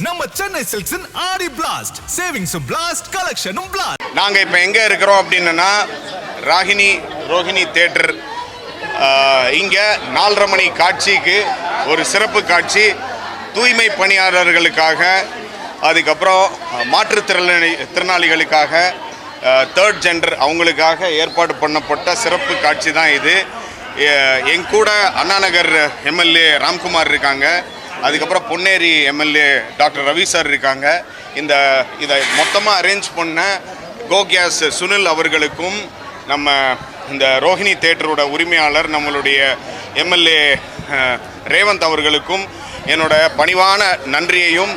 நம்ம சென்னை சில்க்ஸின் ஆடி blast, சேவிங்ஸும் blast, கலெக்ஷனும் blast. நாங்க இப்ப எங்க இருக்கிறோம் அப்படின்னா ரோஹிணி தியேட்டர். இங்க 4:30 மணி காட்சிக்கு ஒரு சிறப்பு காட்சி தூய்மை பணியாளர்களுக்காக, அதுக்கப்புறம் மாற்றுத்திறனாளிகளுக்காக, தேர்ட் ஜெண்டர் அவங்களுக்காக ஏற்பாடு பண்ணப்பட்ட சிறப்பு காட்சி தான் இது. என் கூட அண்ணாநகர் எம்எல்ஏ ராம்குமார் இருக்காங்க, அதுக்கப்புறம் Ponneri MLA doctor Ravi sir இருக்காங்க. இதை மொத்தமாக அரேஞ்ச் பண்ண கோ கேஸ் சுனில் அவர்களுக்கும், நம்ம இந்த ரோஹிணி தியேட்டரோட உரிமையாளர் நம்மளுடைய எம்எல்ஏ ரேவந்த் அவர்களுக்கும் என்னோட பணிவான நன்றியையும்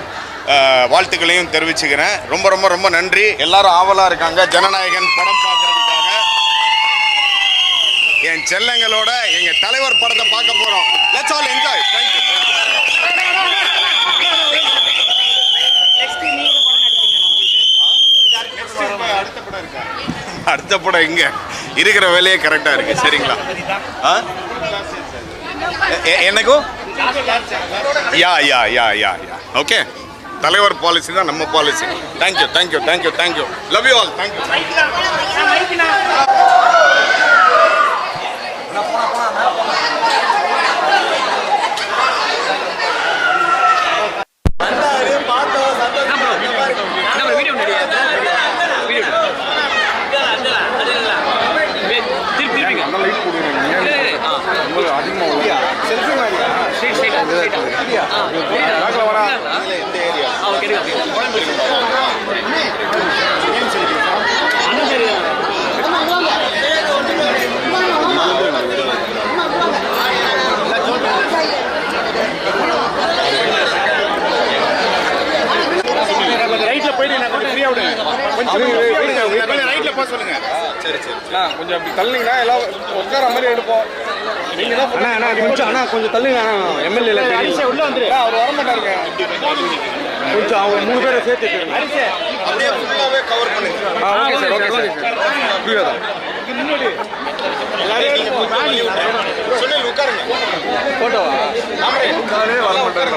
வாழ்த்துக்களையும் தெரிவிச்சுக்கிறேன். ரொம்ப ரொம்ப ரொம்ப நன்றி. எல்லாரும் ஆவலாக இருக்காங்க ஜனநாயகன் படம் பார்க்கறதுக்காக. என் செல்லங்களோட எங்கள் தலைவர் படத்தை பார்க்க போகிறோம். Let's all enjoy. தேங்க்யூ. அடுத்த படம் இங்க இருக்கிற வேலையே கரெக்டா இருக்கு. சரிங்களா? எனக்கும் யா யா யா யா யா ஓகே. தலைவர் பாலிசி தான் நம்ம policy. Thank you thank you thank you thank you. Love you all. Thank you. கொஞ்சம் அப்படி தள்ளுங்கண்ணா, எல்லாம் உட்கார மாதிரி எடுப்போம். நீங்க தான் கொஞ்சம் தள்ளுங்க. எம்எல்ஏ உள்ள வந்து அவர் வர மாட்டாருங்க. கொஞ்சம் அவங்க 3 பேரை சேர்த்து கவர் பண்ணுங்க. Okay sir, okay sir. முன்னாடி உட்காருங்க. போட்டோவா வர மாட்டாரு.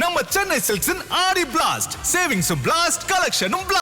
நம்ம சென்னை சில்க்ஸின் ஆடி பிளாஸ்ட், சேவிங்ஸும் பிளாஸ்ட், கலெக்ஷனும் பிளாஸ்ட்.